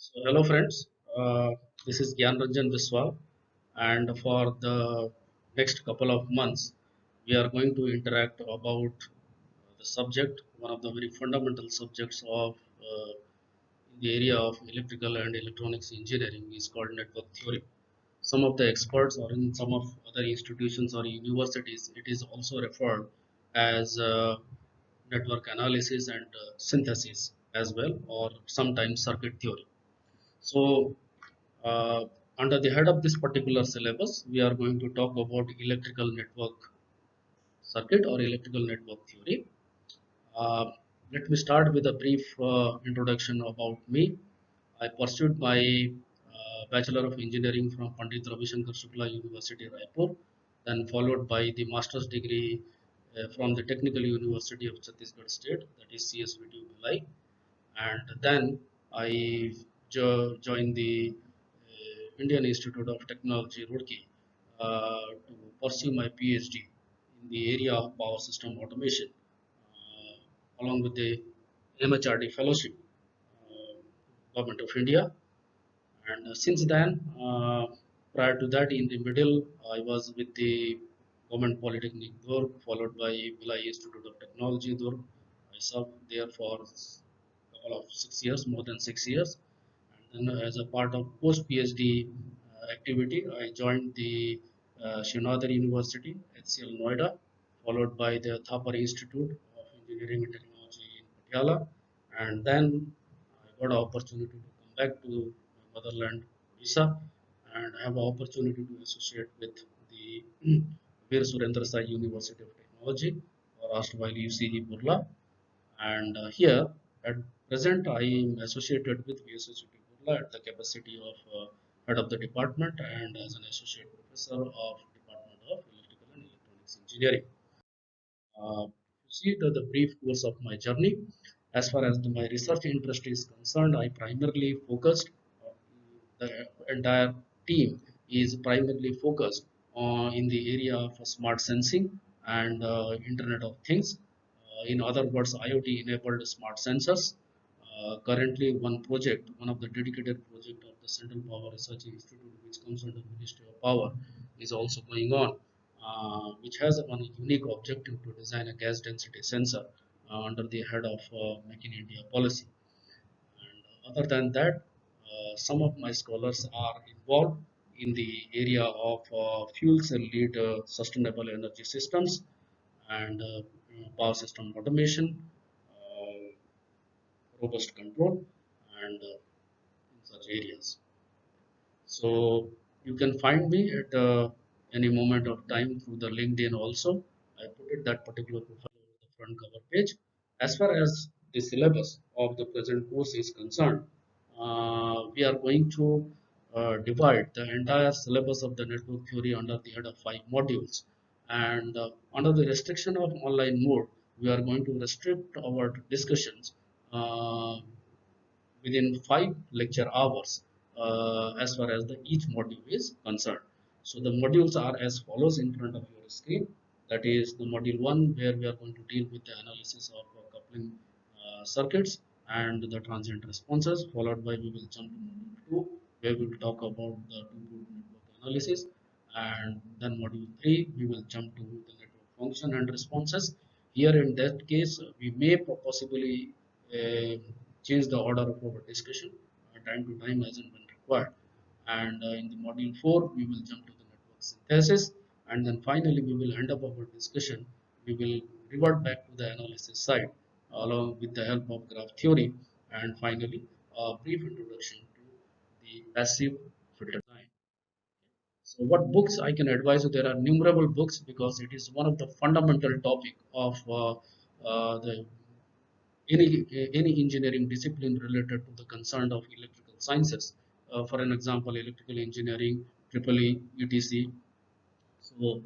So, hello friends, this is Gyan Ranjan Biswal, and for the next couple of months, we are going to interact about the subject, one of the very fundamental subjects of the area of electrical and electronics engineering is called network theory. Some of the experts or in some of other institutions or universities, it is also referred as network analysis and synthesis as well, or sometimes circuit theory. So, uh, under the head of this particular syllabus, we are going to talk about electrical network circuit or electrical network theory. Uh, Let me start with a brief introduction about me. I pursued my Bachelor of Engineering from Pandit Ravi Shankar Shukla University, Raipur, then followed by the master's degree from the Technical University of Chhattisgarh State, that is CSVT Bhilai, and then I joined the Indian Institute of Technology, Roorkee, to pursue my PhD in the area of power system automation, along with the MHRD fellowship, Government of India. And since then, prior to that, in the middle, I was with the Government Polytechnic Durg, followed by Bhilai Institute of Technology Durg. I served there for a couple of 6 years, more than 6 years. And then, as a part of post PhD activity, I joined the Srinathar University, HCL Noida, followed by the Thapar Institute of Engineering and Technology in Patiala. And then I got an opportunity to come back to my motherland, Odisha, and have an opportunity to associate with the Veer Surendra Sai University of Technology, or erstwhile UCE Burla. And here, at present, I am associated with VSSUT Burla at the capacity of head of the department and as an associate professor of Department of Electrical and Electronics Engineering. You see the brief course of my journey. As far as my research interest is concerned, I primarily focused, the entire team is primarily focused on in the area of smart sensing and Internet of Things. In other words, IoT enabled smart sensors. Currently, one of the dedicated project of the Central Power Research Institute, which comes under Ministry of Power, is also going on, which has one unique objective to design a gas density sensor under the head of Make in India policy. And other than that, some of my scholars are involved in the area of fuel cell lead sustainable energy systems and power system automation, uh, robust control, and in such areas. So you can find me at any moment of time through the LinkedIn also. I put it that particular profile on the front cover page. As far as the syllabus of the present course is concerned, we are going to divide the entire syllabus of the network theory under the head of 5 modules. And under the restriction of online mode, we are going to restrict our discussions uh, within 5 lecture hours as far as the each module is concerned. So the modules are as follows in front of your screen. That is the module 1, where we are going to deal with the analysis of coupling circuits and the transient responses, followed by we will jump to module 2, where we will talk about the two-port network analysis, and then module 3 we will jump to the network function and responses. Here in that case, we may possibly uh, change the order of our discussion time to time as and when required. And in the module 4, we will jump to the network synthesis. And then finally, we will end up our discussion. We will revert back to the analysis side along with the help of graph theory. And finally, a brief introduction to the passive filter design. So what books I can advise you? There are numerable books because it is one of the fundamental topic of the any engineering discipline related to the concern of electrical sciences. For an example, electrical engineering, triple E, etc. So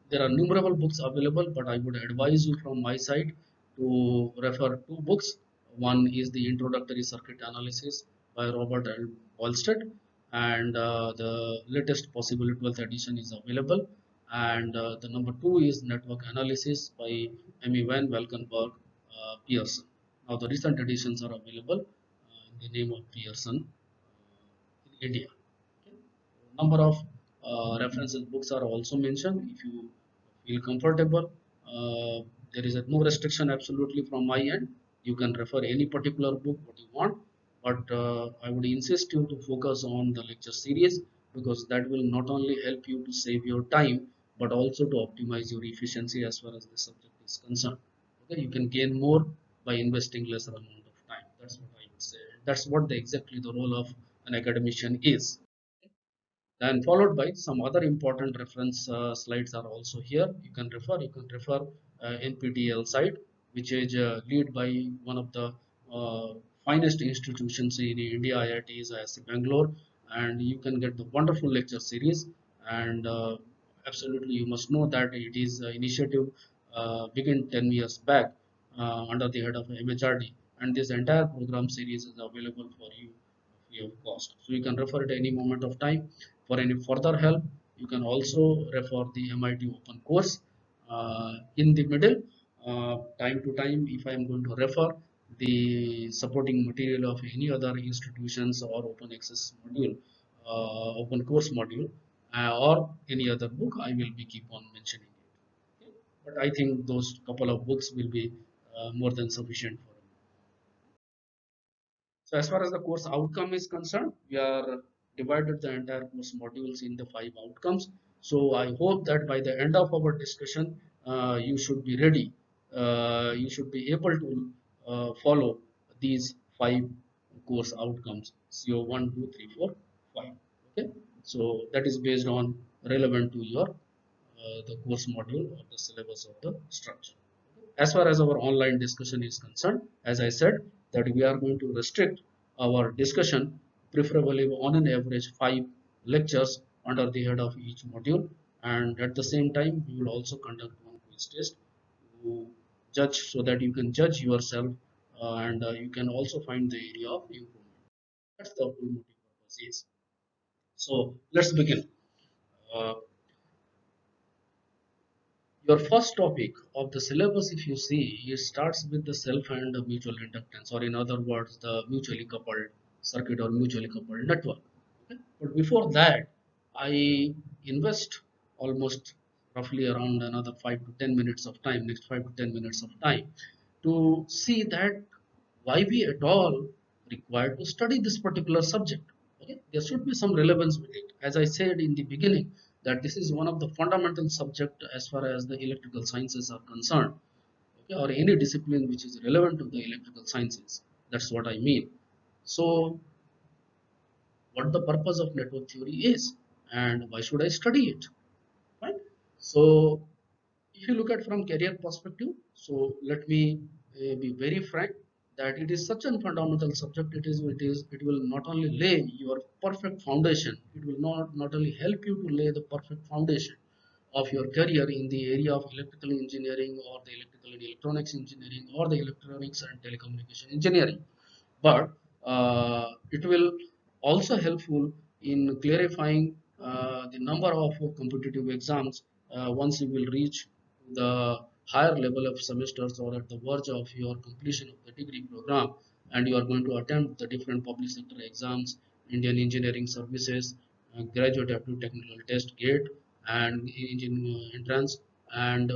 there are numerable books available, but I would advise you from my side to refer two books. One is the Introductory Circuit Analysis by Robert L. Olsted, and the latest possible 12th edition is available. And the number two is Network Analysis by Emmy Van Valkenburg Pearson. Now the recent editions are available in the name of Pearson in India. Okay. Number of references books are also mentioned. If you feel comfortable, there is no restriction absolutely from my end. You can refer any particular book what you want, but I would insist you to focus on the lecture series because that will not only help you to save your time but also to optimize your efficiency as far as the subject is concerned. Okay, you can gain more by investing lesser amount of time. That's what I would say. That's what exactly the role of an academician is. Then followed by some other important reference slides are also here. You can refer NPTEL site, which is led by one of the finest institutions in India, IIT is IISc Bangalore, and you can get the wonderful lecture series. And absolutely, you must know that it is initiative began 10 years back under the head of MHRD, and this entire program series is available for you free of cost. So you can refer at any moment of time. For any further help, you can also refer the MIT Open course. In the middle, time to time, if I am going to refer the supporting material of any other institutions or open access module, open course module, or any other book, I will be keep on mentioning it. Okay? But I think those couple of books will be more than sufficient for you. So as far as the course outcome is concerned, we are divided the entire course modules in the 5 outcomes. So I hope that by the end of our discussion, you should be ready. You should be able to follow these 5 course outcomes. CO 1, 2, 3, 4, 5. Okay. So that is based on relevant to your the course module or the syllabus of the structure. As far as our online discussion is concerned, as I said, that we are going to restrict our discussion preferably on an average 5 lectures under the head of each module, and at the same time we will also conduct one quiz test to judge so that you can judge yourself and you can also find the area of improvement. That's the ultimate purpose is. So let's begin. Uh, Your first topic of the syllabus, if you see, it starts with the self and the mutual inductance, or in other words, the mutually coupled circuit or mutually coupled network. Okay? But before that, I invest almost roughly around another 5 to 10 minutes of time, next 5 to 10 minutes of time, to see that why we at all required to study this particular subject. Okay, there should be some relevance with it. As I said in the beginning, that this is one of the fundamental subject as far as the electrical sciences are concerned. Okay, or any discipline which is relevant to the electrical sciences. That's what I mean. So, what the purpose of network theory is, and why should I study it? Right. So, if you look at from career perspective, so let me be very frank that it is such a fundamental subject. It will not only lay your perfect foundation, it will not only help you to lay the perfect foundation of your career in the area of electrical engineering or the electrical and electronics engineering or the electronics and telecommunication engineering, but it will also helpful in clarifying the number of competitive exams once you will reach the higher level of semesters or at the verge of your completion of the degree program, and you are going to attempt the different public sector exams, Indian Engineering Services, Graduate Aptitude Technical Test GATE, and engine entrance, and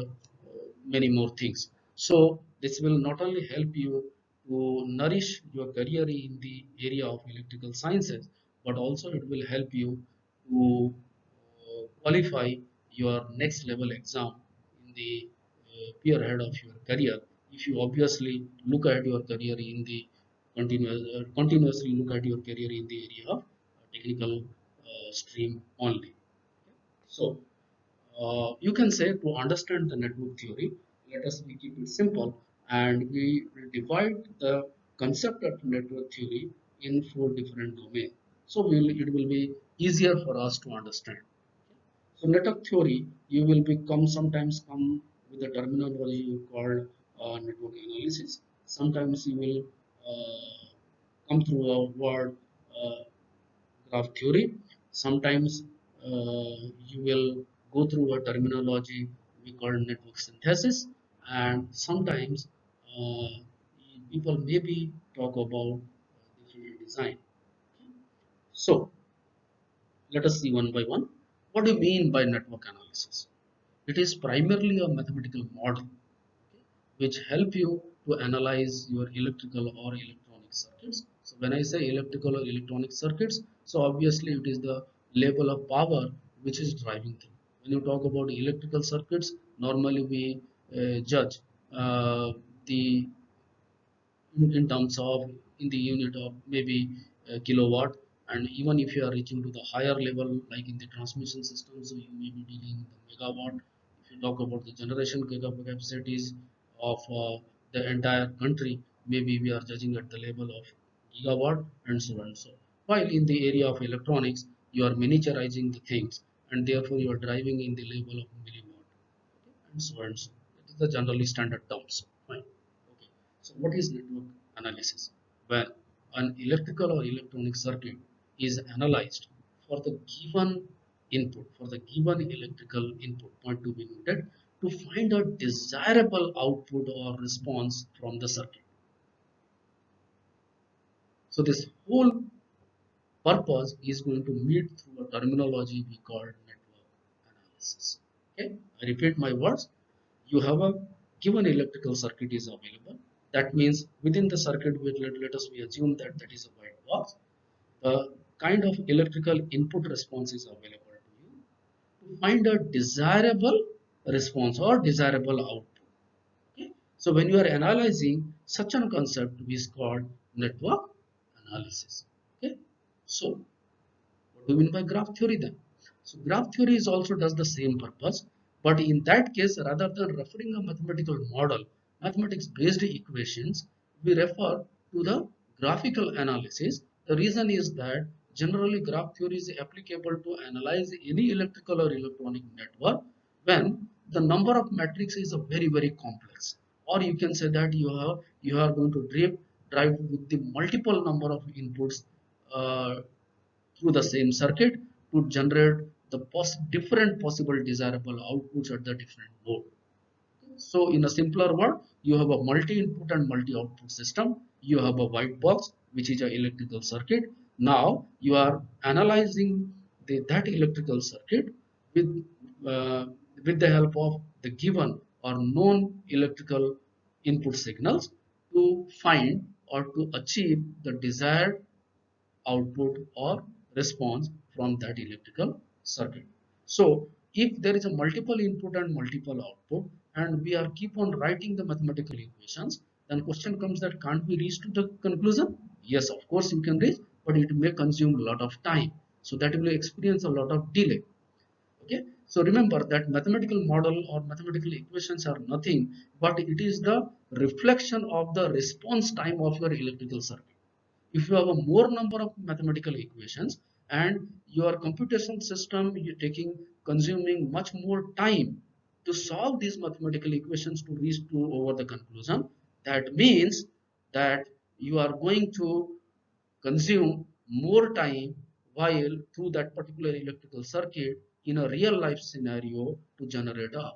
many more things. So this will not only help you to nourish your career in the area of electrical sciences, but also it will help you to qualify your next level exam in the peer ahead of your career. If you obviously look at your career in the continuously look at your career in the area of technical stream only. So you can say to understand the network theory, let us we keep it simple and we will divide the concept of network theory in 4 different domains. So it will be easier for us to understand. So network theory, you will become sometimes come with the terminology called network analysis. Sometimes you will come through a word uh, graph theory. Sometimes you will go through a terminology we call network synthesis, and sometimes uh, people maybe talk about design. So let us see one by one. What do you mean by network analysis? It is primarily a mathematical model which help you to analyze your electrical or electronic circuits. So when I say electrical or electronic circuits, so obviously it is the level of power which is driving them. When you talk about electrical circuits, normally we judge the in terms of in the unit of maybe kilowatt, and even if you are reaching to the higher level like in the transmission system, so you may be dealing the megawatt. If you talk about the generation capacities of the entire country, maybe we are judging at the level of gigawatt and so on. So while in the area of electronics you are miniaturizing the things, and therefore you are driving in the level of milliwatt, and so on. So it is the generally standard terms. Fine. Okay. So what is network analysis? When an electrical or electronic circuit is analyzed for the given input, for the given electrical input point to be noted, to find a desirable output or response from the circuit. So this whole purpose is going to meet through a terminology we call network analysis. Okay, I repeat my words. You have a given electrical circuit is available. That means within the circuit, let us we assume that that is a white box. The kind of electrical input response is available to you to find a desirable response or desirable output. Okay? So when you are analyzing such a concept is called network analysis. Okay? So what do you mean by graph theory then? So graph theory is also does the same purpose, but in that case, rather than referring a mathematical model, mathematics-based equations, we refer to the graphical analysis. The reason is that generally graph theory is applicable to analyze any electrical or electronic network when the number of matrix is a very complex, or you can say that you are going to drive with the multiple number of inputs uh, through the same circuit to generate the different possible desirable outputs at the different node. So in a simpler word, you have a multi-input and multi-output system. You have a white box, which is an electrical circuit. Now you are analyzing that electrical circuit with, uh, with the help of the given or known electrical input signals to find or to achieve the desired output or response from that electrical circuit. So if there is a multiple input and multiple output, and we are keep on writing the mathematical equations, then question comes that can't we reach to the conclusion? Yes, of course you can reach, but it may consume a lot of time. So that will experience a lot of delay. Okay, so remember that mathematical model or mathematical equations are nothing but it is the reflection of the response time of your electrical circuit. If you have a more number of mathematical equations and your computation system you taking consuming much more time to solve these mathematical equations to reach to over the conclusion, that means that you are going to consume more time while through that particular electrical circuit in a real life scenario to generate a.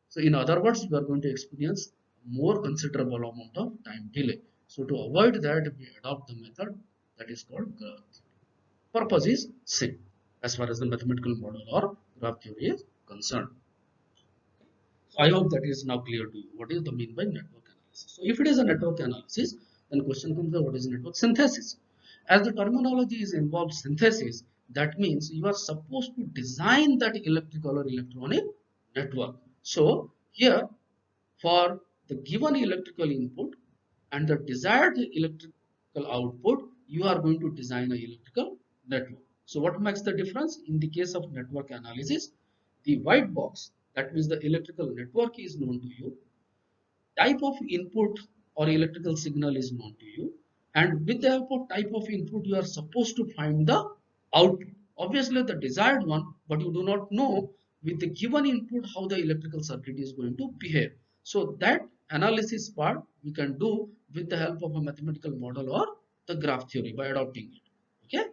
So in other words, you are going to experience more considerable amount of time delay. So to avoid that, we adopt the method that is called graph theory. Purpose is same as far as the mathematical model or graph theory is concerned. So I hope that is now clear to you. What is the mean by network analysis? So if it is a network analysis, then question comes what is network synthesis? As the terminology is involved synthesis, that means you are supposed to design that electrical or electronic network. So here for the given electrical input and the desired electrical output, you are going to design an electrical network. So what makes the difference? In the case of network analysis, the white box, that means the electrical network is known to you, type of input or electrical signal is known to you, and with the help of type of input you are supposed to find the output, obviously the desired one, but you do not know with the given input how the electrical circuit is going to behave. So that analysis part we can do with the help of a mathematical model or the graph theory by adopting it. Okay,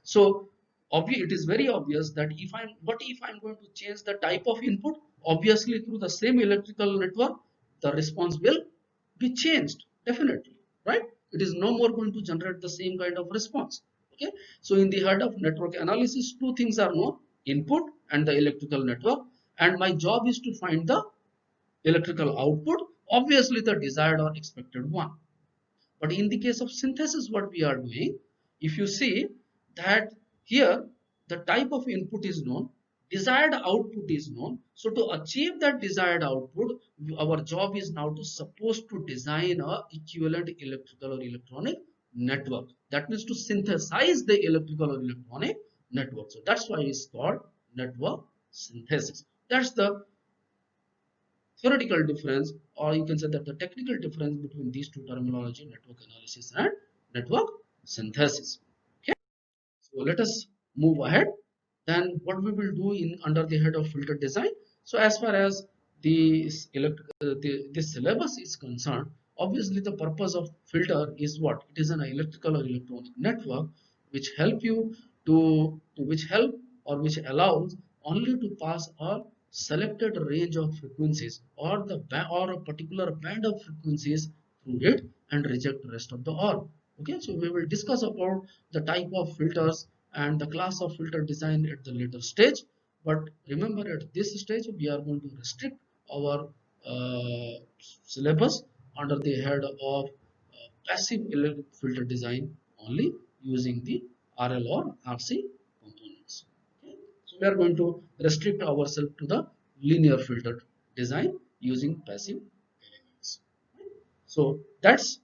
so it is very obvious that if I'm going to change the type of input, obviously through the same electrical network the response will be changed definitely, right? it is no more going to generate the same kind of response. Okay, so in the head of network analysis, two things are known: input and the electrical network, and my job is to find the electrical output, obviously the desired or expected one. But in the case of synthesis, what we are doing, if you see that here the type of input is known, desired output is known. So to achieve that desired output, our job is now to supposed to design a equivalent electrical or electronic network. That means to synthesize the electrical or electronic network. So that's why it's called network synthesis. That's the theoretical difference, or you can say that the technical difference between these two terminology, network analysis and network synthesis. Okay, so let us move ahead. Then what we will do in under the head of filter design. So as far as this syllabus is concerned, obviously the purpose of filter is what? It is an electrical or electronic network which help you to which help or which allows only to pass a selected range of frequencies or or a particular band of frequencies through it and reject the rest of the all. Okay, so we will discuss about the type of filters and the class of filter design at the later stage. But remember, at this stage we are going to restrict our syllabus under the head of passive filter design only, using the RL or RC components. Okay? So we are going to restrict ourselves to the linear filter design using passive elements. So that's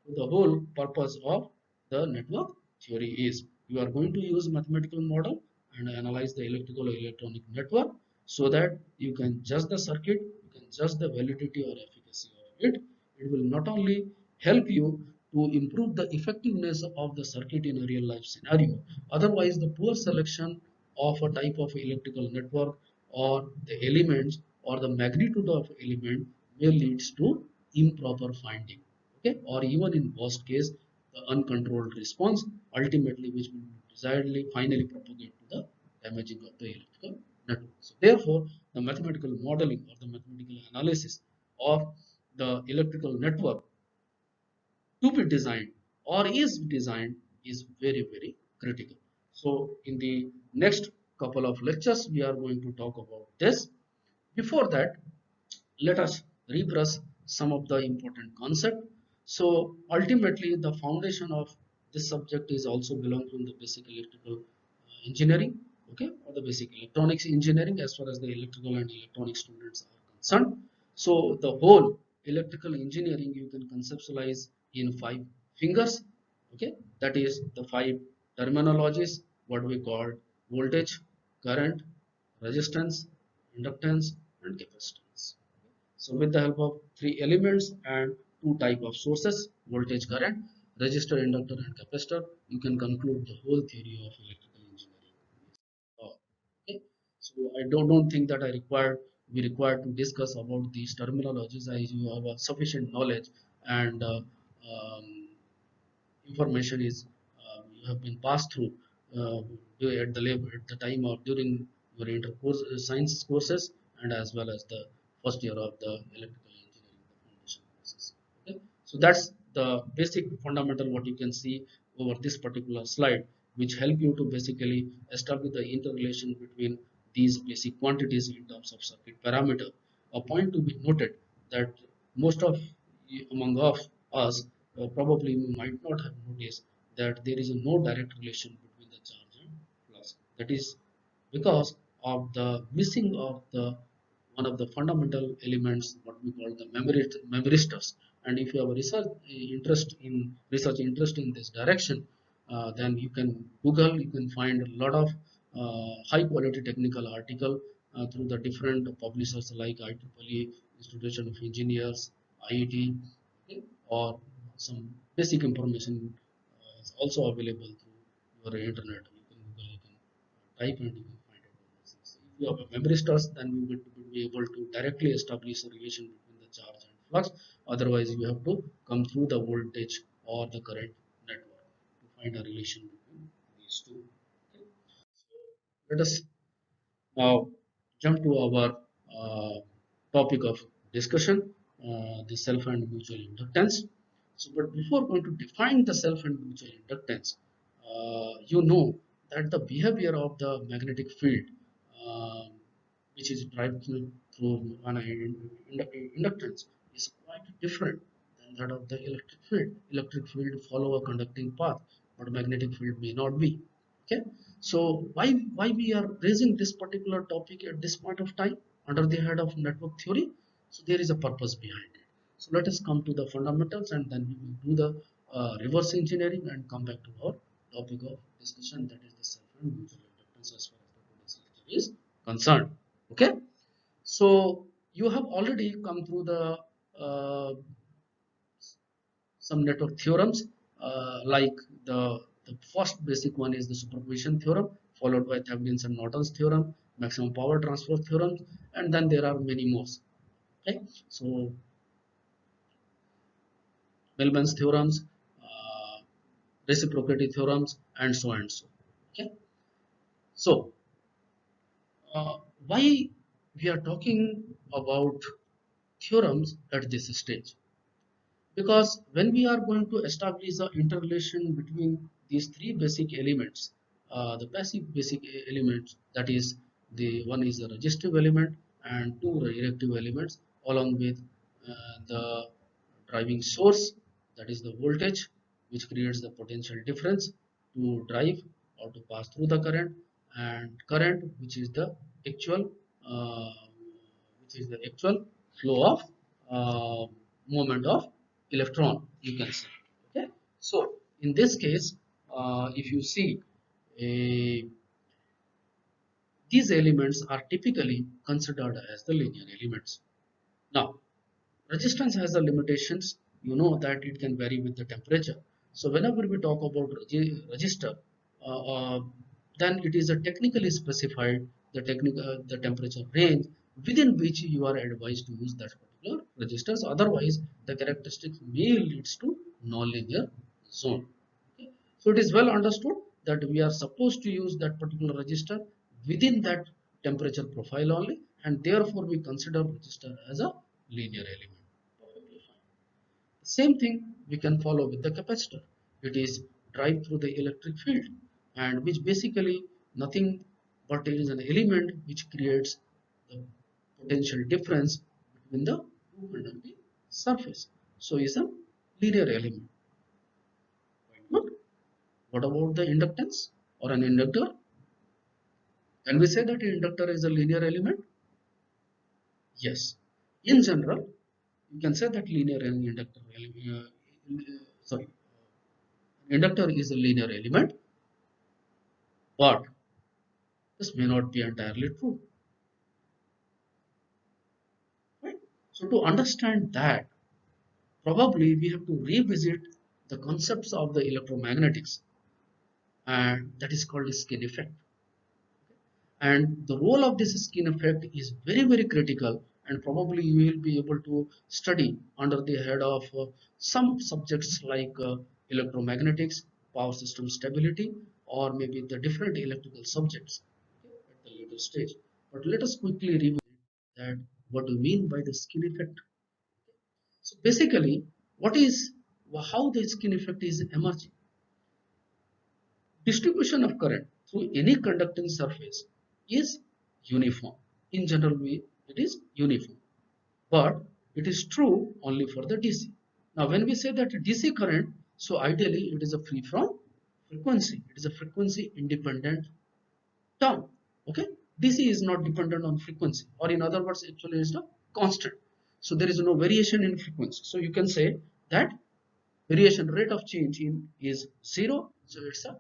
the whole purpose of the network theory is. You are going to use mathematical model and analyze the electrical or electronic network so that you can judge the circuit, you can judge the validity or efficacy of it. It will not only help you to improve the effectiveness of the circuit in a real life scenario. Otherwise, the poor selection of a type of electrical network or the elements or the magnitude of element may leads to improper finding. Okay, or even in worst case, the uncontrolled response ultimately which will desiredly finally propagate to the damaging of the electrical network. So therefore, the mathematical modeling or the mathematical analysis of the electrical network to be designed or is designed is very critical. So in the next couple of lectures, we are going to talk about this. Before that, let us rebrush some of the important concept. So ultimately, the foundation of this subject is also belong from the basic electrical engineering, okay, or the basic electronics engineering as far as the electrical and electronic students are concerned. So the whole electrical engineering you can conceptualize in 5 fingers, okay, that is the 5 terminologies, what we call voltage, current, resistance, inductance, and capacitance. So with the help of 3 elements and 2 type of sources, voltage, current, resistor, inductor, and capacitor, you can conclude the whole theory of electrical engineering. Okay. So I don't think that we require to discuss about these terminologies as you have a sufficient knowledge and um, information is you have been passed through at the level at the time of during your inter course science courses and as well as the first year of the electrical engineering the foundation courses. Okay, so that's the basic fundamental what you can see over this particular slide, which help you to basically establish the interrelation between these basic quantities in terms of circuit parameter. A point to be noted that most of among of us probably we might not have noticed that there is no direct relation between the charge and flux. That is because of the missing of the one of the fundamental elements, what we call the memristors. And if you have a research interest in this direction, then you can Google, you can find a lot of high quality technical article through the different publishers like IEEE, Institution of Engineers, IET, okay, or some basic information is also available through your internet. You can Google, you can type and you can find out all these things. If you have a memory stores, then you will be able to directly establish a relation between the charge and flux. Otherwise, you have to come through the voltage or the current network to find a relation between these two. Okay. So let us now jump to our topic of discussion, the self and mutual inductance. So, but before going to define the self and mutual inductance, you know that the behavior of the magnetic field, uh, which is driven through an inductance, is quite different than that of the electric field. Electric field follow a conducting path, but magnetic field may not be. Okay, so why we are raising this particular topic at this point of time under the head of network theory? So there is a purpose behind it. So let us come to the fundamentals and then we will do the reverse engineering and come back to our topic of discussion, that is the self and mutual inductance as far as the today's lecture is concerned. Okay, so you have already come through the some network theorems, like the first basic one is the superposition theorem, followed by Thevenin's and Norton's theorem, maximum power transfer theorem, and then there are many more. Okay, so Bellman's theorems, reciprocity theorems, and so and so. Okay, so why we are talking about theorems at this stage? Because when we are going to establish the interrelation between these three basic elements, the basic elements, that is the one is the resistive element and two reactive elements, along with the driving source, that is the voltage, which creates the potential difference to drive or to pass through the current, and current, actual uh, which is the actual flow of uh, movement of electron, you can say. Okay, so in this case, if you see, a these elements are typically considered as the linear elements. Now, resistance has the limitations. You know that it can vary with the temperature. So whenever we talk about resistor, uh, uh, then it is a technically specified the temperature range within which you are advised to use that particular resistors. Otherwise, the characteristics may leads to nonlinear zone. Okay. So it is well understood that we are supposed to use that particular resistor within that temperature profile only, and therefore we consider resistor as a linear element. Perfectly fine. The same thing we can follow with the capacitor. It is drive through the electric field, and which basically nothing but it is an element which creates the potential difference between the two conducting surface. So is a linear element. Quite good. What about the inductance or an inductor? Can we say that an inductor is a linear element? Yes. In general, you can say that linear and inductor sorry, inductor is a linear element, but this may not be entirely true, right? So to understand that, probably we have to revisit the concepts of the electromagnetics, and that is called the skin effect. And the role of this skin effect is very critical, and probably you will be able to study under the head of some subjects like electromagnetics, power system stability, or maybe the different electrical subjects, okay, at the later stage. But let us quickly review that what do you mean by the skin effect. So basically, what is how the skin effect is emerging? Distribution of current through any conducting surface is uniform. In general, it is uniform, but it is true only for the DC. Now, when we say that DC current, so ideally it is a free from frequency. It is a frequency independent term. Okay, DC is not dependent on frequency, or in other words, actually is a constant. So there is no variation in frequency. So you can say that variation rate of change in is zero. So it's a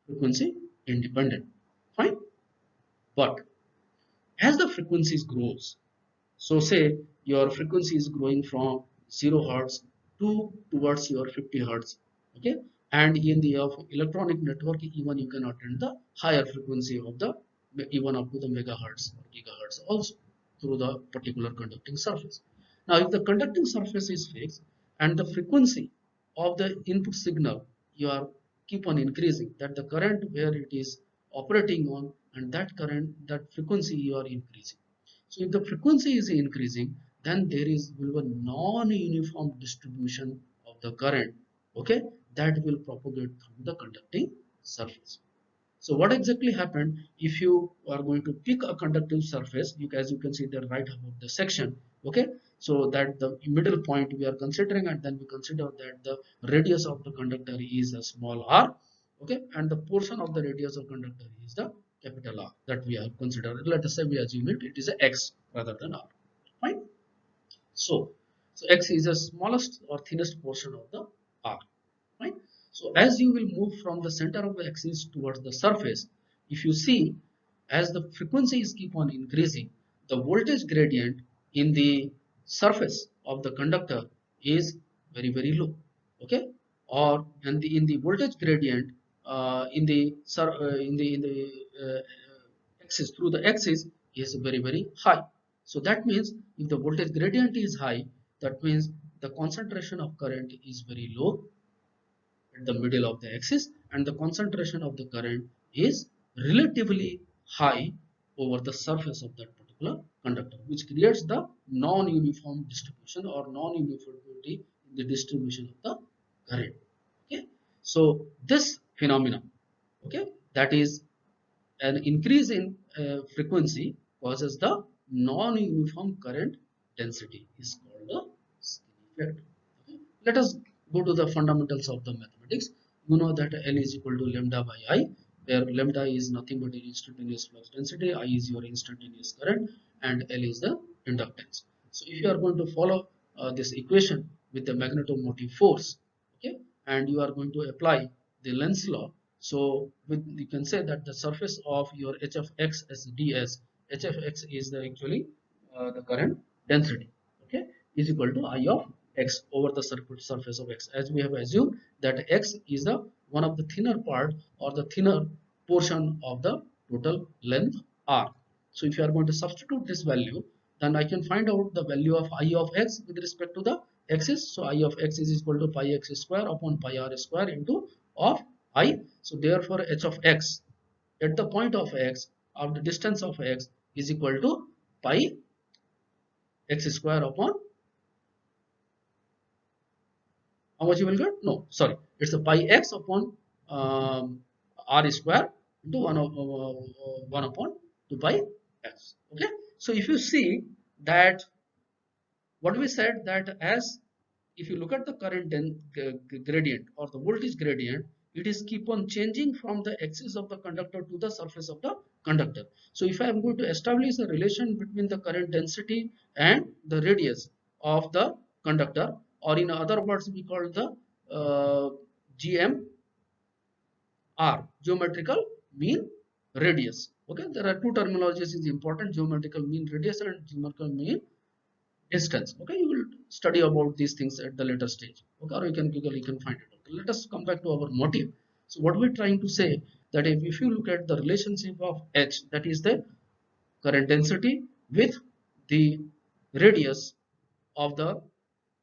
frequency independent. Fine. But as the frequencies grows, so say your frequency is growing from 0 hertz to towards your 50 hertz. Okay. And in the electronic network, even you can attend the higher frequency of the even up to the megahertz or gigahertz also through the particular conducting surface. Now, if the conducting surface is fixed and the frequency of the input signal you are keep on increasing, that the current where it is operating on, and that current, that frequency you are increasing. So if the frequency is increasing, then there is will be a non-uniform distribution of the current, okay, that will propagate through the conducting surface. So what exactly happened if you are going to pick a conductive surface, as you can see the right above the section, okay, so that the middle point we are considering, and then we consider that the radius of the conductor is a small r, okay, and the portion of the radius of conductor is the capital R that we are considering. Let us say we assume it is a x rather than r, fine. So x is the smallest or thinnest portion of the r, right? So as you will move from the center of the axis towards the surface, if you see, as the frequencies keep on increasing, the voltage gradient in the surface of the conductor is very low, okay, or and in the voltage gradient in the axis, through the axis, is very high. So that means if the voltage gradient is high, that means the concentration of current is very low at the middle of the axis, and the concentration of the current is relatively high over the surface of that particular conductor, which creates the non-uniform distribution or non-uniformity in the distribution of the current. Okay, so this phenomena, okay, that is an increase in frequency causes the non-uniform current density, is called the skin effect. Okay. Let us go to the fundamentals of the mathematics. You know that L is equal to lambda by I, where lambda is nothing but an instantaneous flux density, I is your instantaneous current, and L is the inductance. So if you are going to follow this equation with the magnetomotive force, okay, and you are going to apply the Lenz's law, so you can say that the surface of your h of x as ds, h of x is the actually the current density, okay, is equal to I of x over the surface of x, as we have assumed that x is the one of the thinner part or the thinner portion of the total length r. So if you are going to substitute this value, then I can find out the value of I of x with respect to the axis. So I of x is equal to pi x square upon pi r square into of I. So therefore h of x at the point of x of the distance of x is equal to pi x square upon, how much you will get? No, sorry, it's a pi x upon r square into 1 upon 2 pi x. Okay, so if you see that what we said, that as if you look at the current gradient or the voltage gradient, it is keep on changing from the axis of the conductor to the surface of the conductor. So if I am going to establish a relation between the current density and the radius of the conductor, or in other words we call the GMR, geometrical mean radius. Okay, there are two terminologies is important: geometrical mean radius and geometrical mean distance. Okay, you will study about these things at the later stage, okay, or you can quickly find it out. Let us come back to our motive. So what we're trying to say, that if you look at the relationship of h, that is the current density with the radius of the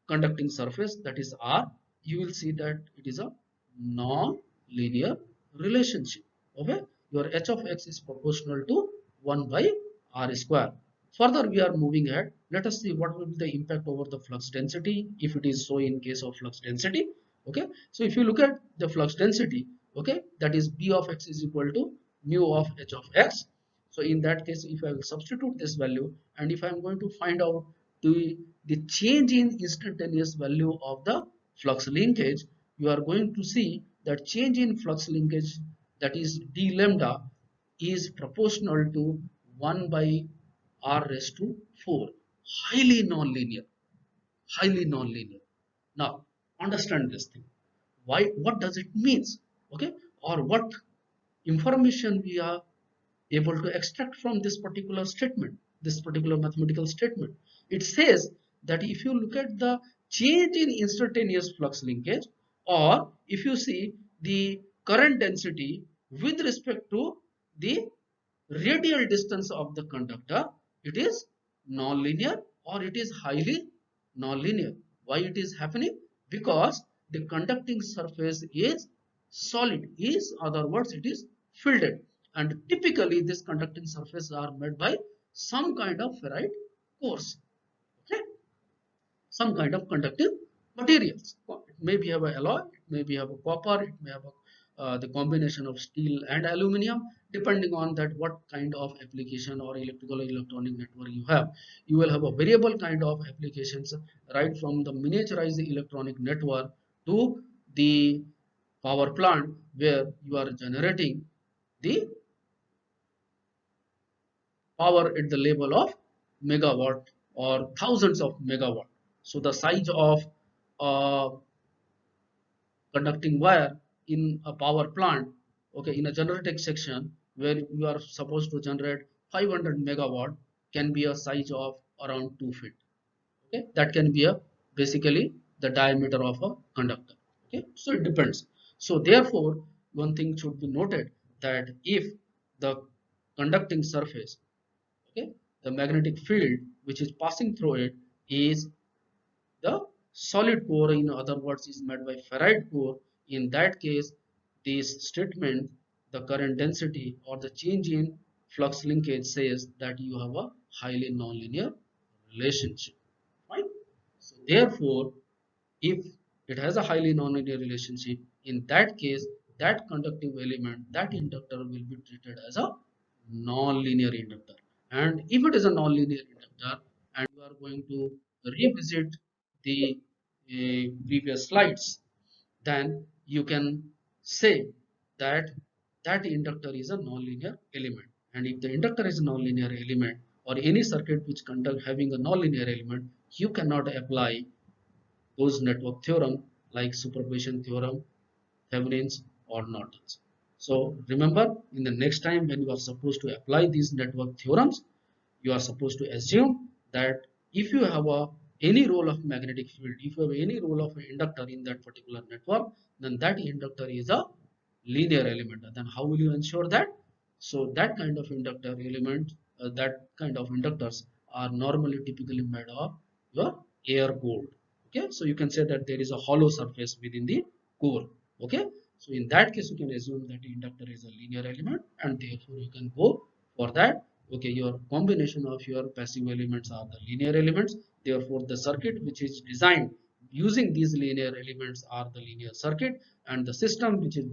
conducting surface, that is r, you will see that it is a non-linear relationship. Okay, your h of x is proportional to 1 by r square. Further we are moving ahead, let us see what will be the impact over the flux density if it is so in case of flux density. Okay, so if you look at the flux density, okay, that is b of x is equal to mu of h of x. So in that case, if I will substitute this value, and if I am going to find out the change in instantaneous value of the flux linkage, you are going to see that change in flux linkage, that is d lambda, is proportional to 1 by r raised to 4. Highly nonlinear, highly nonlinear. Now understand this thing. Why? What does it means? Okay, or what information we are able to extract from this particular statement, this particular mathematical statement? It says that if you look at the change in instantaneous flux linkage, or if you see the current density with respect to the radial distance of the conductor, it is non-linear or it is highly non-linear. Why it is happening? Because the conducting surface is solid, is other words it is filled, and typically this conducting surface are made by some kind of ferrite cores, okay, some kind of conductive materials. It may be have a alloy, it may be have a copper, it may have a, the combination of steel and aluminum. Depending on that, what kind of application or electrical or electronic network you have, you will have a variable kind of applications, right from the miniaturized electronic network to the power plant where you are generating the power at the level of megawatt or thousands of megawatt. So the size of uh, conducting wire in a power plant, okay, in a generating section where you are supposed to generate 500 megawatt, can be a size of around 2 feet. Okay, that can be a basically the diameter of a conductor. Okay, so it depends. So therefore, one thing should be noted, that if the conducting surface, okay, the magnetic field which is passing through it is the solid core, in other words, is made by ferrite core. In that case, this statement, the current density or the change in flux linkage, says that you have a highly nonlinear relationship. Right? So therefore, if it has a highly nonlinear relationship, in that case, that conductive element, that inductor, will be treated as a nonlinear inductor. And if it is a nonlinear inductor, and you are going to revisit the previous slides, then you can say that that inductor is a nonlinear element. And if the inductor is a nonlinear element, or any circuit which conduct having a nonlinear element, you cannot apply those network theorem like superposition theorem, Thevenin's or Norton's. So remember, in the next time when you are supposed to apply these network theorems, you are supposed to assume that if you have any role of magnetic field, if you have any role of an inductor in that particular network, then that inductor is a linear element. Then how will you ensure that? So that kind of inductor element, that kind of inductors are normally typically made of your air core. Okay, so you can say that there is a hollow surface within the core. Okay, so in that case, you can assume that the inductor is a linear element, and therefore you can go for that. Okay, your combination of your passive elements are the linear elements. Therefore, the circuit which is designed using these linear elements are the linear circuit, and the system which is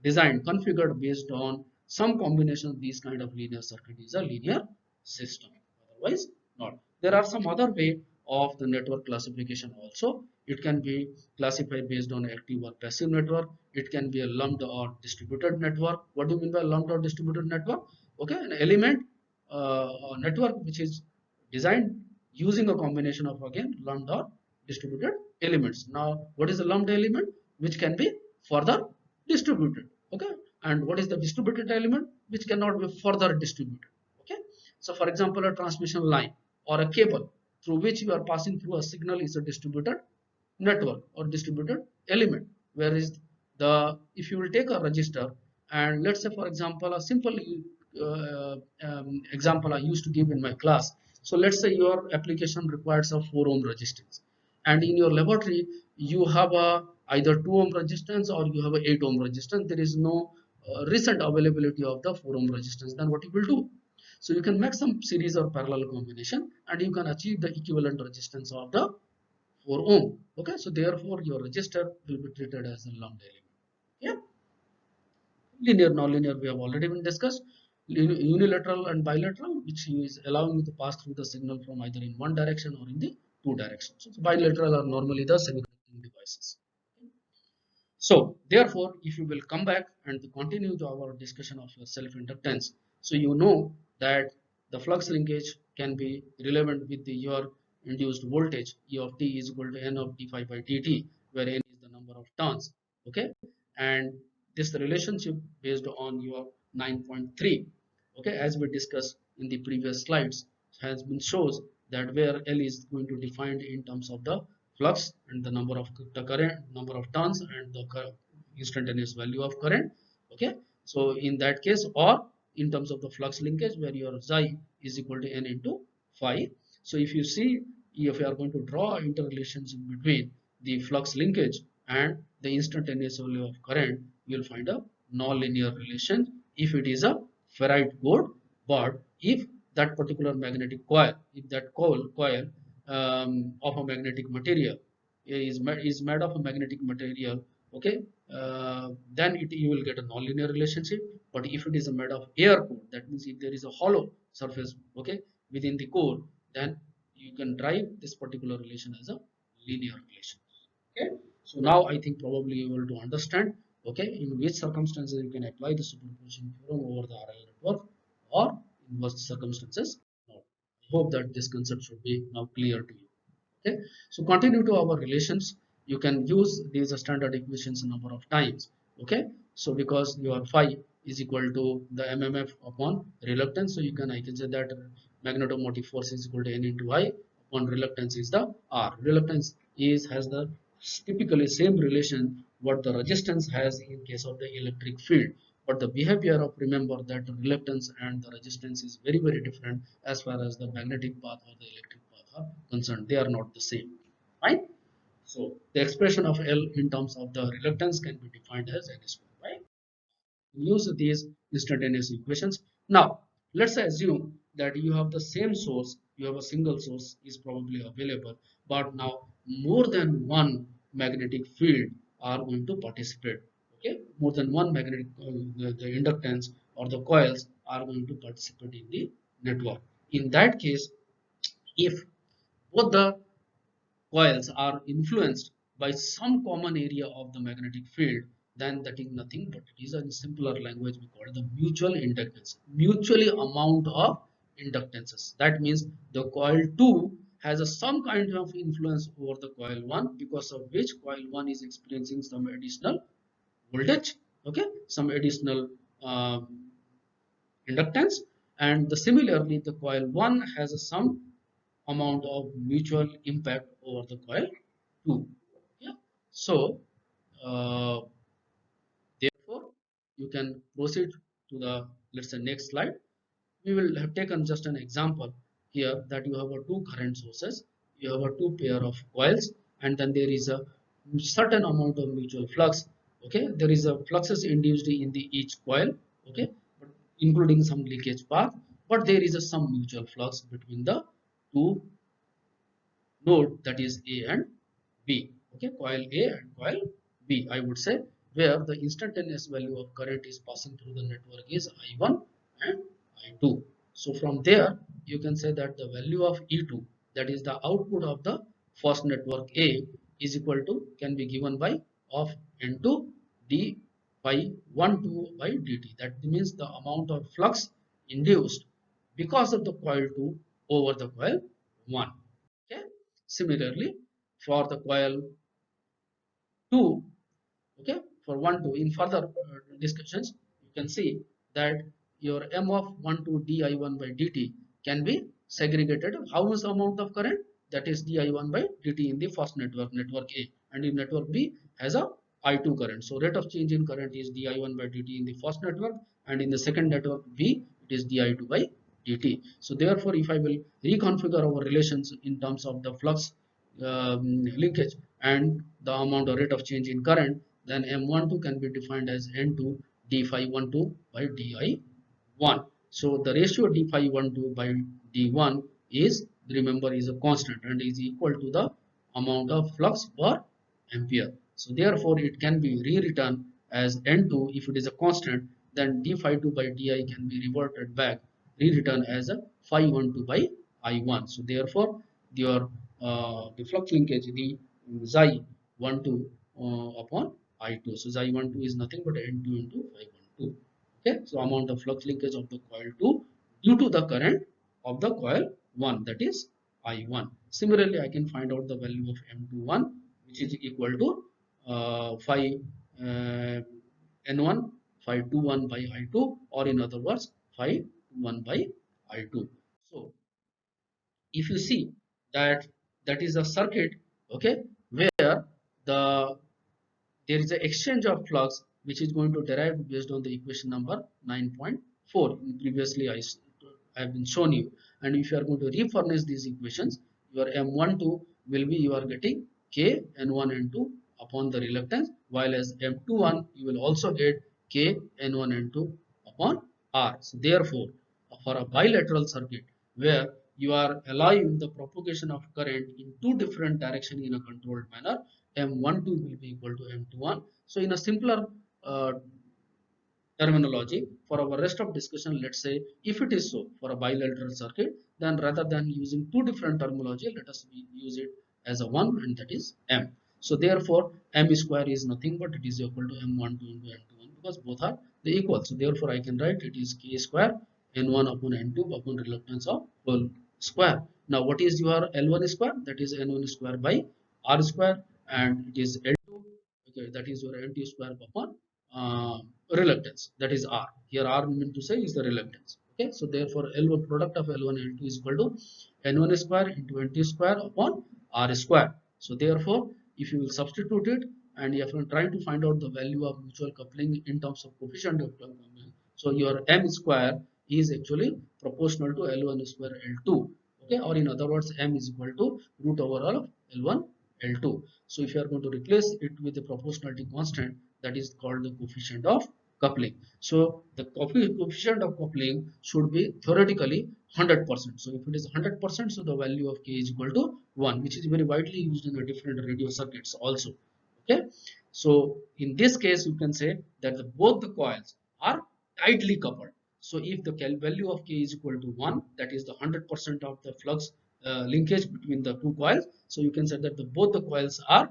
designed, configured based on some combination of these kind of linear circuit is a linear system. Otherwise, not. There are some other way of the network classification also. It can be classified based on active or passive network. It can be a lumped or distributed network. What do you mean by lumped or distributed network? Okay, an element network which is designed using a combination of, again, lumped or distributed elements. Now, what is a lumped element? Which can be further distributed. Okay, and what is the distributed element? Which cannot be further distributed. Okay, so for example, a transmission line or a cable through which you are passing through a signal is a distributed network or distributed element. Whereas if you will take a register, and let's say for example a simple example I used to give in my class. So let's say your application requires a 4 ohm resistance, and in your laboratory you have a either 2 ohm resistance or you have a 8 ohm resistance. There is no recent availability of the 4 ohm resistance. Then what you will do? So you can make some series or parallel combination, and you can achieve the equivalent resistance of the 4 ohm. Okay, so therefore your resistor will be treated as a lumped element. Yeah, linear, non-linear we have already been discussed. Unilateral and bilateral, which is allowing you to pass through the signal from either in one direction or in the two directions. So bilateral are normally the semiconducting devices. So therefore, if you will come back and continue to our discussion of your self-inductance, so you know that the flux linkage can be relevant with your induced voltage. E of t is equal to n of d phi by dt, where n is the number of turns. Okay, and this relationship based on your 9.3. Okay, as we discussed in the previous slides, has been shows that where L is going to defined in terms of the flux and the number of the current, number of turns, and the instantaneous value of current. Okay, so in that case, or in terms of the flux linkage, where your xi is equal to n into phi. So if you see, if you are going to draw interrelationship between the flux linkage and the instantaneous value of current, you will find a non-linear relation if it is a ferrite core. But if that particular magnetic coil, if that coil of a magnetic material, is made of a magnetic material, okay, then you will get a nonlinear relationship. But if it is made of air core, that means if there is a hollow surface, okay, within the core, then you can drive this particular relation as a linear relation. Okay, so now I think probably you will to understand, okay, in which circumstances you can apply the superposition theorem over the RL network, or in what circumstances not. I hope that this concept should be now clear to you. Okay, so continue to our relations. You can use these standard equations a number of times. Okay, so because your phi is equal to the mmf upon reluctance, so I can say that magnetomotive force is equal to n into I upon reluctance is the R. Reluctance is has the typically same relation what the resistance has in case of the electric field, but the behavior of, remember that reluctance and the resistance is very different as far as the magnetic path or the electric path are concerned. They are not the same, right? So the expression of L in terms of the reluctance can be defined as L square, right? Use these instantaneous equations. Now, let's assume that you have the same source, you have a single source is probably available, but now more than one magnetic field are going to participate. Okay, more than one magnetic, the inductance or the coils are going to participate in the network. In that case, if both the coils are influenced by some common area of the magnetic field, then that is nothing but it is a simpler language we call the mutual inductance. Mutually amount of inductances. That means the coil 2 has some kind of influence over the coil 1, because of which coil 1 is experiencing some additional voltage, okay, some additional uh, inductance, and similarly the coil 1 has some amount of mutual impact over the coil 2. Yeah, so uh, therefore you can proceed to the, let's say, next slide. We will have taken just an example here that you have a two current sources, you have a two pair of coils, and then there is a certain amount of mutual flux. Okay, there is a fluxes induced in the each coil, okay, but including some leakage path, but there is a some mutual flux between the two node, that is A and B. Okay, coil A and coil B, I would say, where the instantaneous value of current is passing through the network is I1 and I2. So from there, you can say that the value of E2, that is the output of the first network A, is equal to, can be given by of N2 d by 1 2 by dt. That means the amount of flux induced because of the coil 2 over the coil 1. Okay. Similarly, for the coil 2, okay, for 1 2, in further discussions, you can see that your m of 1 2 di1 by dt can be segregated. How much amount of current? That is di1 by dt in the first network, network A, and in network B has a I2 current. So rate of change in current is di1 by dt in the first network, and in the second network B it is di2 by dt. So therefore, if I will reconfigure our relations in terms of the flux linkage and the amount or rate of change in current, then M12 can be defined as N2 d phi 12 by di1. So the ratio d phi 12 by d1 is, remember, is a constant and is equal to the amount of flux per ampere. So therefore it can be rewritten as N2. If it is a constant, then d phi 2 by di can be reverted back, rewritten as a phi 12 by I1. So therefore your the flux linkage, the xi 12 upon I2. So xi 12 is nothing but N2 into phi 12. Okay, so amount of flux linkage of the coil 2 due to the current of the coil 1, that is I1. Similarly, I can find out the value of M21, which is equal to phi N1 phi 21 by I2, or in other words phi 1 by I2. So if you see that that is a circuit, okay, where the there is an exchange of flux which is going to derive based on the equation number 9.4 previously I have been shown you. And if you are going to refurnish these equations, your M12 will be, you are getting K N1 N2 upon the reluctance, while as M21 you will also get K N1 N2 upon R. So therefore, for a bilateral circuit where you are allowing the propagation of current in two different directions in a controlled manner, M12 will be equal to M21. So in a simpler uh, terminology, for our rest of discussion, let's say if it is so for a bilateral circuit, then rather than using two different terminology, let us use it as a one, and that is M. So therefore M square is nothing but it is equal to M12 into N21, because both are the equal. So therefore I can write it is K square N1 upon N2 upon reluctance of whole square. Now what is your L1 square? That is N1 square by R square, and it is L2, okay, that is your N2 square upon uh, reluctance, that is R. Here R meant to say is the reluctance. Okay, so therefore L1 product of L1 and L2 is equal to N1 square into N2 square upon R square. So therefore if you will substitute it, and if you are trying to find out the value of mutual coupling in terms of coefficient of coupling, so your M square is actually proportional to L1 square L2. Okay, or in other words M is equal to root over of L1 L2. So if you are going to replace it with the proportionality constant, that is called the coefficient of coupling. So the coefficient of coupling should be theoretically 100%. So if it is 100%, so the value of K is equal to 1, which is very widely used in the different radio circuits also. Okay, so in this case you can say that both the coils are tightly coupled. So if the value of K is equal to 1, that is the 100% of the flux linkage between the two coils. So you can say that both the coils are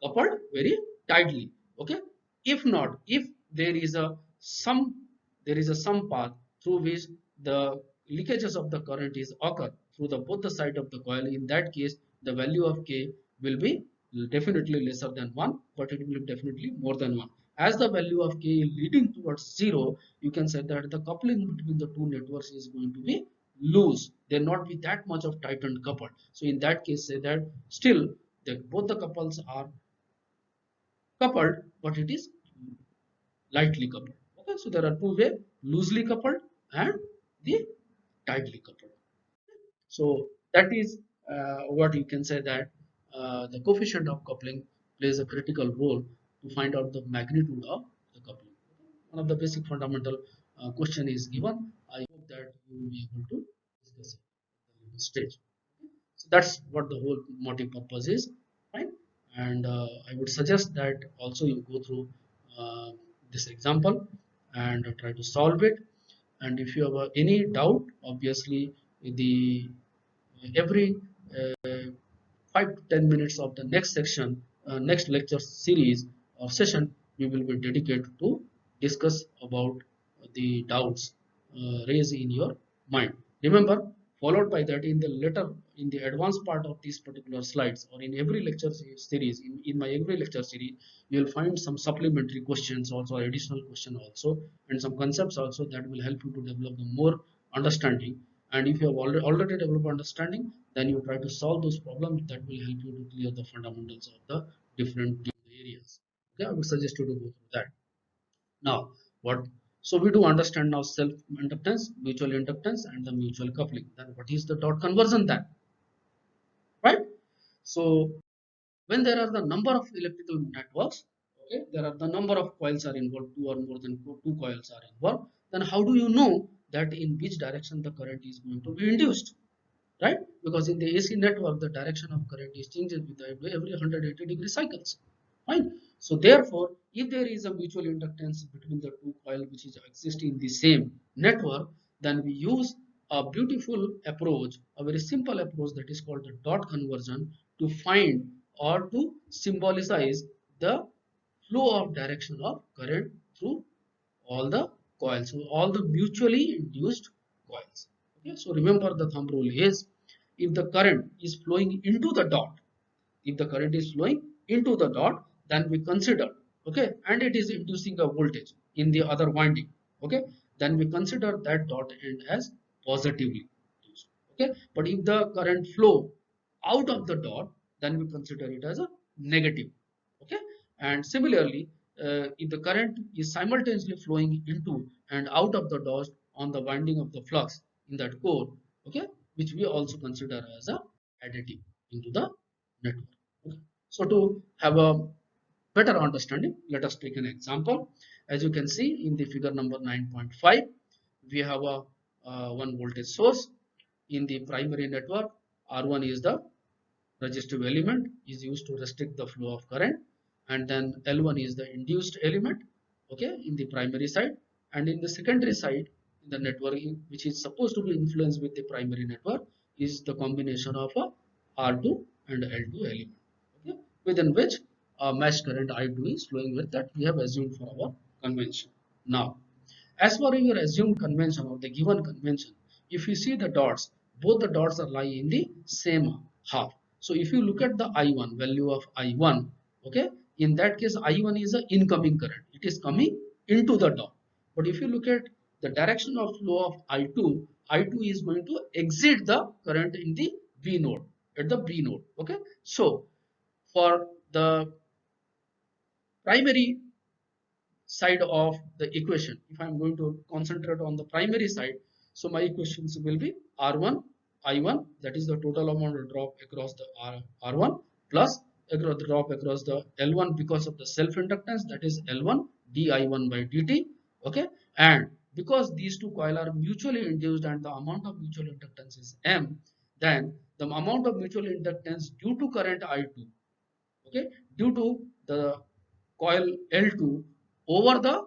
coupled very tightly. Okay, if not, if there is a some some path through which the leakages of the current is occur through the both the side of the coil, in that case the value of K will be definitely lesser than 1, but it will be definitely more than 1. As the value of K is leading towards 0, you can say that the coupling between the two networks is going to be loose. There not be that much of tightened coupled. So in that case say that still both the couples are coupled, but it is lightly coupled. Okay, so there are two ways: loosely coupled and the tightly coupled. So that is what you can say that the coefficient of coupling plays a critical role to find out the magnitude of the coupling. One of the basic fundamental question is given. I hope that you will be able to discuss it at the stage. So that's what the whole motive purpose is, right? And I would suggest that also you go through uh, this example and try to solve it. And if you have any doubt, obviously the every 5 to 10 minutes of the next section, next lecture series or session, we will be dedicated to discuss about the doubts raised in your mind. Remember, followed by that in the later, in the advanced part of these particular slides, or in every lecture series, in my every lecture series, you will find some supplementary questions also, additional question also, and some concepts also that will help you to develop the more understanding. And if you have already developed understanding, then you try to solve those problems that will help you to clear the fundamentals of the different areas. Okay, I would suggest you to go through that. Now, what? So we do understand now self-inductance, mutual inductance, and the mutual coupling. Then what is the dot conversion then? Right? So when there are the number of electrical networks, okay, there are the number of coils are involved, two or more than two coils are involved. Then how do you know that in which direction the current is going to be induced? Right? Because in the AC network, the direction of current is changes with every 180-degree cycles. Right? So therefore, if there is a mutual inductance between the two coils which is existing in the same network, then we use a beautiful approach, a very simple approach that is called the dot conversion, to find or to symbolize the flow of direction of current through all the coils, so all the mutually induced coils. Okay, so remember the thumb rule is, if the current is flowing into the dot, if the current is flowing into the dot, then we consider, okay, and it is inducing a voltage in the other winding, okay, then we consider that dot end as positively induced. Okay, but if the current flow out of the dot, then we consider it as a negative. Okay, and similarly, if the current is simultaneously flowing into and out of the dot on the winding of the flux in that core, okay, which we also consider as a additive into the network. Okay. So to have a better understanding, let us take an example. As you can see in the figure number 9.5, we have a one voltage source. In the primary network, R1 is the resistive element, is used to restrict the flow of current, and then L1 is the induced element, okay, in the primary side. And in the secondary side, in the network which is supposed to be influenced with the primary network, is the combination of a R2 and L2 element, okay, within which a mesh current I2 is flowing with, that we have assumed for our convention. Now, as for your assumed convention or the given convention, if you see the dots, both the dots are lying in the same half. So if you look at the I1, value of I1, okay, in that case I1 is the incoming current. It is coming into the dot. But if you look at the direction of flow of I2, I2 is going to exit the current in the B node, at the B node, okay. So for the primary side of the equation, if I'm going to concentrate on the primary side, so my equations will be R1 I1, that is the total amount of drop across the R1, plus across the drop across the L1 because of the self inductance, that is L1 di1 by dt, okay. And because these two coils are mutually induced and the amount of mutual inductance is M, then the amount of mutual inductance due to current I2, okay, due to the coil L2 over the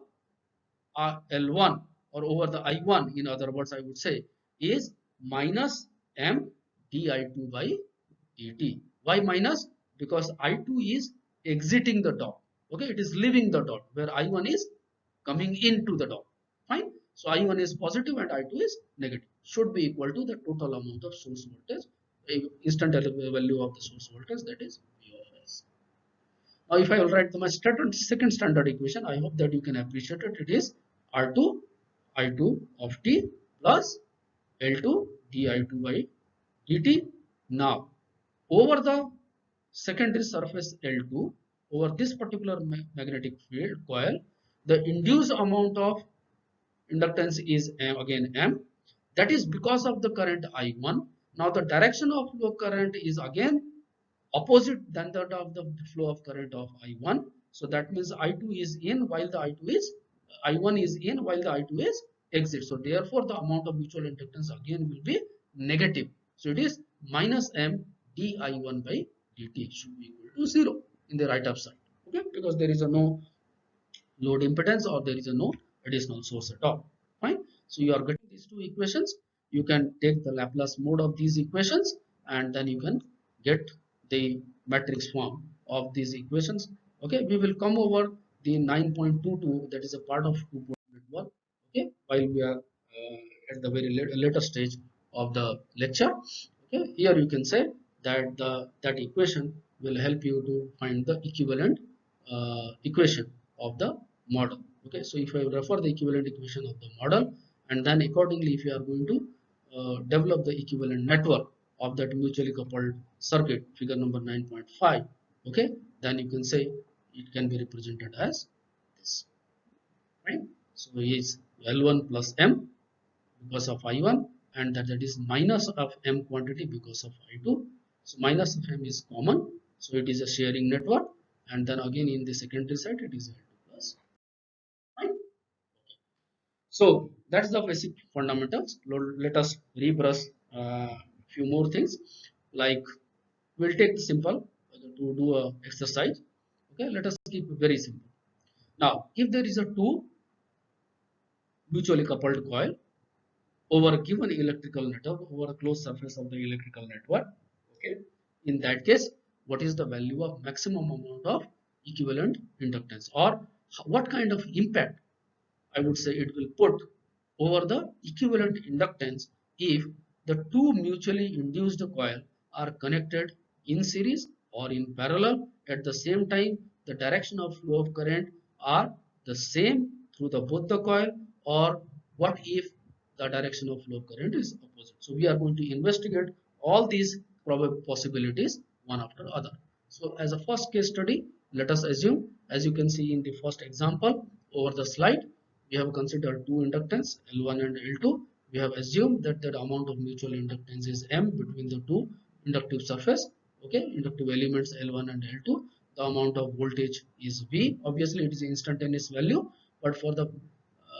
L1 or over the I1, in other words I would say, is minus M di2 by dt. Why minus? Because I2 is exiting the dot, okay, it is leaving the dot, where I1 is coming into the dot. Fine. So I1 is positive and I2 is negative, should be equal to the total amount of source voltage, instant value of the source voltage, that is V of S. Now, if I will write my second standard equation, I hope that you can appreciate it. It is R2 I2 of t plus L2 di2 by dt. Now, over the secondary surface L2, over this particular magnetic field coil, the induced amount of inductance is again M. That is because of the current I1. Now, the direction of flow current is again opposite than that of the flow of current of I1. So that means I2 is in while the I1 is in while the I2 is exit. So therefore the amount of mutual inductance again will be negative. So it is minus M di1 by dt should be equal to 0 in the right up side. Okay, because there is a no load impedance or there is a no additional source at all. Fine. So you are getting these two equations. You can take the Laplace mode of these equations and then you can get the matrix form of these equations. Okay, we will come over the 9.22, that is a part of 2.1. Okay, while we are at the very later stage of the lecture. Okay, here you can say that that equation will help you to find the equivalent equation of the model. Okay, so if I refer the equivalent equation of the model, and then accordingly if you are going to develop the equivalent network of that mutually coupled circuit, figure number 9.5, okay, then you can say it can be represented as this, right? So is L1 plus M because of I1, and that is minus of M quantity because of I2. So minus of M is common, so it is a sharing network, and then again in the secondary side it is L2 plus, right? So that's the basic fundamentals. Let us rebrush few more things, like we'll take the simple to do a exercise. Okay, let us keep it very simple. Now, if there is a two mutually coupled coil over a given electrical network, over a closed surface of the electrical network, okay, in that case, what is the value of maximum amount of equivalent inductance, or what kind of impact I would say it will put over the equivalent inductance if the two mutually induced coil are connected in series or in parallel at the same time. The direction of flow of current are the same through the both the coil, or what if the direction of flow of current is opposite. So we are going to investigate all these probable possibilities one after other. So as a first case study, let us assume, as you can see in the first example over the slide, we have considered two inductance L1 and L2. We have assumed that the amount of mutual inductance is M between the two inductive surface, okay, inductive elements L1 and L2. The amount of voltage is V. Obviously, it is instantaneous value, but for the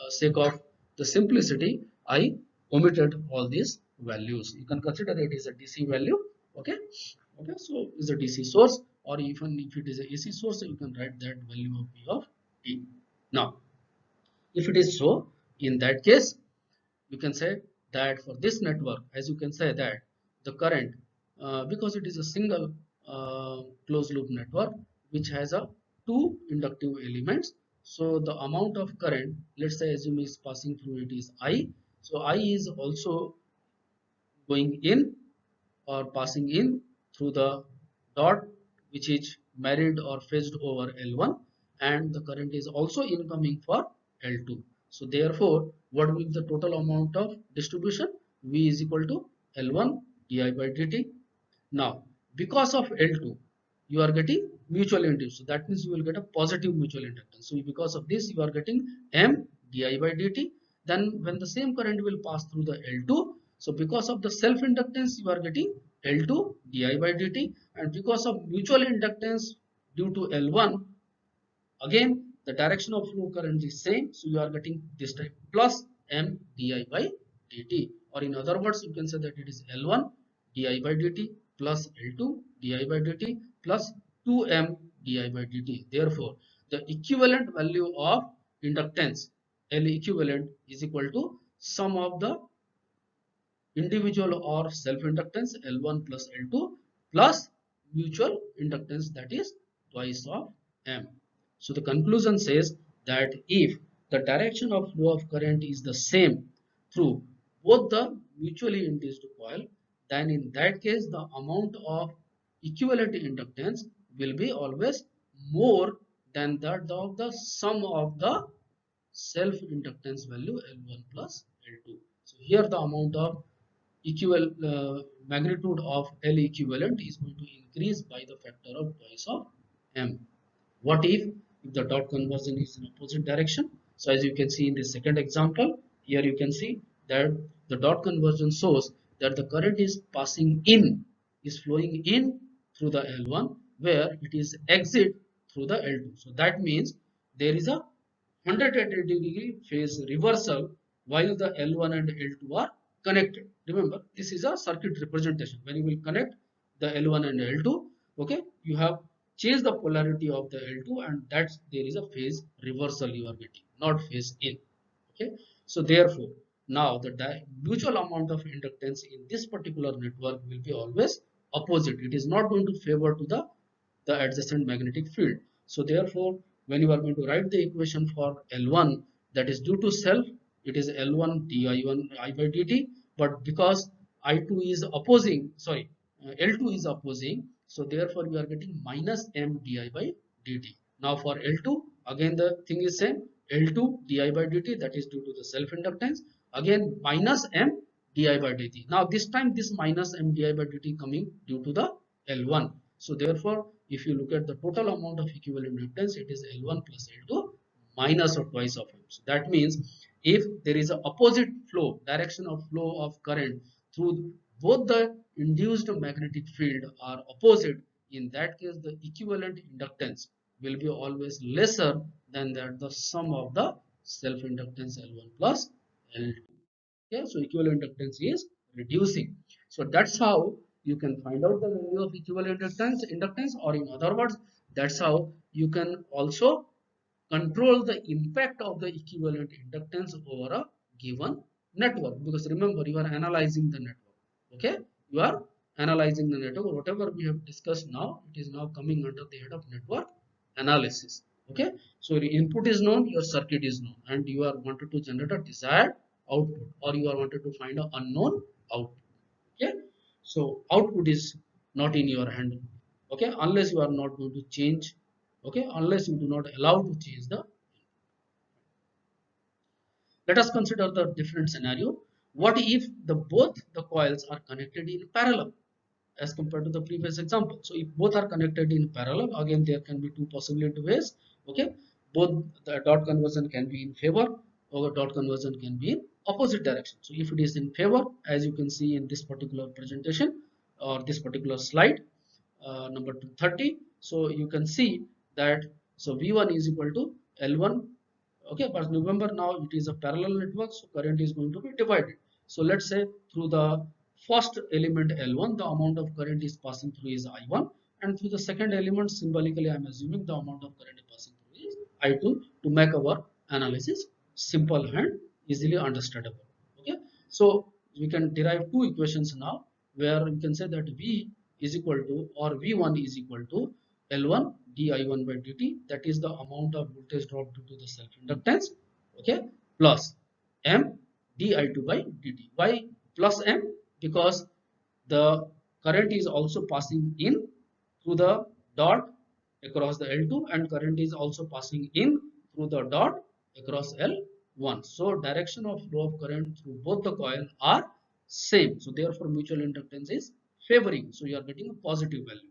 sake of the simplicity, I omitted all these values. You can consider it is a DC value. Okay, okay, so is a DC source, or even if it is a AC source, you can write that value of V of T. Now, if it is so, in that case, you can say that for this network, as you can say that the current, because it is a single closed loop network which has a two inductive elements, so the amount of current, let's say assume is passing through it is I, so I is also going in or passing in through the dot which is married or phased over L1, and the current is also incoming for L2. So therefore, what will be the total amount of distribution? V is equal to L1 di by dt. Now, because of L2, you are getting mutual induced. So that means you will get a positive mutual inductance. So because of this, you are getting M di by dt. Then when the same current will pass through the L2, so because of the self inductance, you are getting L2 di by dt. And because of mutual inductance due to L1, again the direction of flow current is same. So you are getting this type plus M di by dt. Or in other words, you can say that it is L1 di by dt plus L2 di by dt plus 2M di by dt. Therefore, the equivalent value of inductance L equivalent is equal to sum of the individual or self inductance L1 plus L2 plus mutual inductance, that is twice of M. So the conclusion says that if the direction of flow of current is the same through both the mutually induced coil, then in that case the amount of equivalent inductance will be always more than that of the sum of the self inductance value L1 plus L2. So here the amount of magnitude of L equivalent is going to increase by the factor of twice of M. What if the dot conversion is in opposite direction? So as you can see in the second example, here you can see that the dot conversion shows that the current is flowing in through the L1, where it is exit through the L2. So that means there is a 180-degree phase reversal while the L1 and L2 are connected. Remember, this is a circuit representation. When you will connect the L1 and L2, okay, you have changed the polarity of the L2, and that's there is a phase reversal you are getting, not phase in. Okay, so therefore, now the mutual amount of inductance in this particular network will be always opposite. It is not going to favor to the adjacent magnetic field. So therefore, when you are going to write the equation for L1, that is due to self, it is L1 di1 I by dt, but because I2 is opposing, sorry, L2 is opposing, so therefore you are getting minus M di by dt. Now for L2, again the thing is same, L2 di by dt, that is due to the self inductance, again minus M di by dt. Now this time this minus M di by dt coming due to the L1. So therefore, if you look at the total amount of equivalent inductance, it is L1 plus L2 minus or twice of M. So that means if there is a opposite flow, direction of flow of current through both the induced magnetic field are opposite, in that case the equivalent inductance will be always lesser than that the sum of the self inductance L1 plus L2. Okay, so equivalent inductance is reducing. So that's how you can find out the value of equivalent inductance, or in other words, that's how you can also control the impact of the equivalent inductance over a given network. Because remember, you are analyzing the network. Okay, you are analyzing the network. Whatever we have discussed now, it is now coming under the head of network analysis. Okay, so your input is known, your circuit is known, and you are wanted to generate a desired output, or you are wanted to find an unknown output. Okay, so output is not in your hand. Okay, unless you are not going to change, okay, unless you do not allow to change the. Let us consider the different scenario. What if the both the coils are connected in parallel as compared to the previous example? So if both are connected in parallel, again there can be two possibility ways. Okay, both the dot conversion can be in favor, or dot conversion can be in opposite direction. So if it is in favor, as you can see in this particular presentation or this particular slide, number 30, so you can see that so V1 is equal to L1. Okay, but remember now it is a parallel network, so current is going to be divided. So let's say through the first element L1, the amount of current is passing through is I1, and through the second element, symbolically I am assuming the amount of current passing through is I2 to make our analysis simple and easily understandable. Okay, so we can derive two equations now, where we can say that V is equal to, or V1 is equal to L1 di1 by dt, that is the amount of voltage drop due to the self inductance, okay, plus M di2 by dt. Why plus M? Because the current is also passing in through the dot across the L2, and current is also passing in through the dot across L1. So direction of flow of current through both the coil are same. So therefore mutual inductance is favoring. So you are getting a positive value.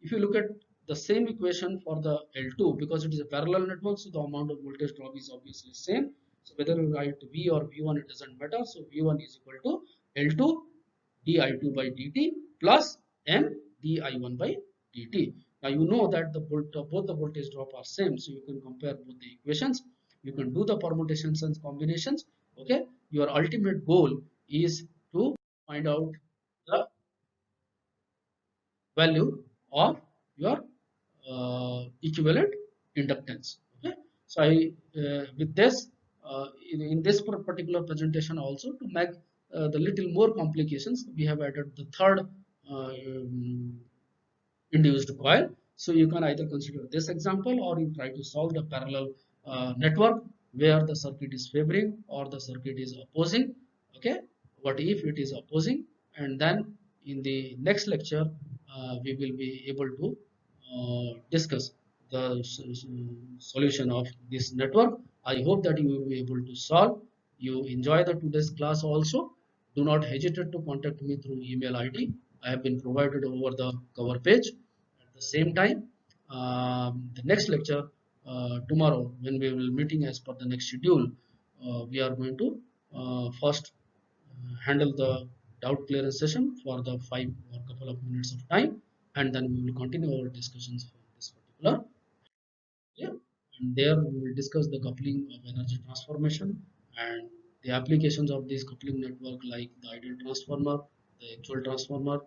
If you look at the same equation for the L2, because it is a parallel network, so the amount of voltage drop is obviously same. So whether you write V or V1, it doesn't matter. So V1 is equal to L2 di2 by dt plus M di1 by dt. Now you know that both the voltage drop are same, so you can compare both the equations. You can do the permutations and combinations. Okay, your ultimate goal is to find out the value of your equivalent inductance. Okay, so I with this in this particular presentation also, to make the little more complications, we have added the third induced coil. So you can either consider this example, or you try to solve the parallel network where the circuit is favoring or the circuit is opposing. Okay, what if it is opposing? And then in the next lecture we will be able to discuss the solution of this network. I hope that you will be able to solve. You enjoy the today's class also. Do not hesitate to contact me through email ID. I have been provided over the cover page. At the same time, the next lecture tomorrow, when we will meeting as per the next schedule, we are going to first handle the doubt clearance session for the 5 or couple of minutes of time, and then we will continue our discussions for this particular. Yeah, and there we will discuss the coupling of energy transformation and the applications of this coupling network, like the ideal transformer, the actual transformer,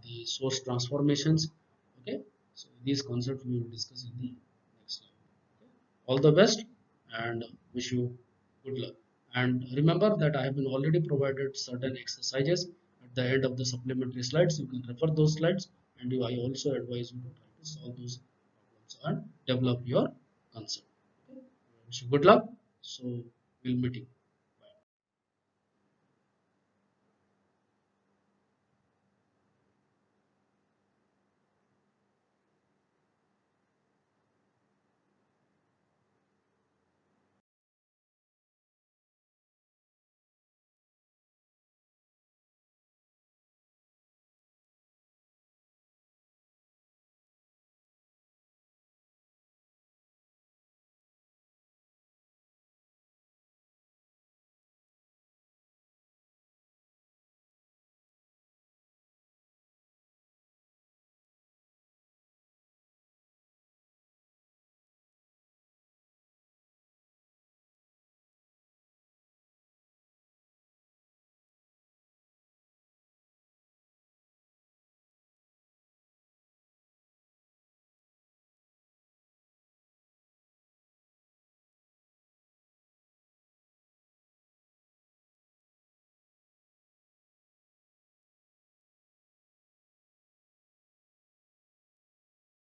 the source transformations. Okay, so these concepts we will discuss in the next slide. Okay. All the best and wish you good luck. And remember that I have been already provided certain exercises at the end of the supplementary slides. You can refer those slides, and I also advise you to try to solve those problems and develop your concept. Okay. Wish you good luck. So we'll meeting.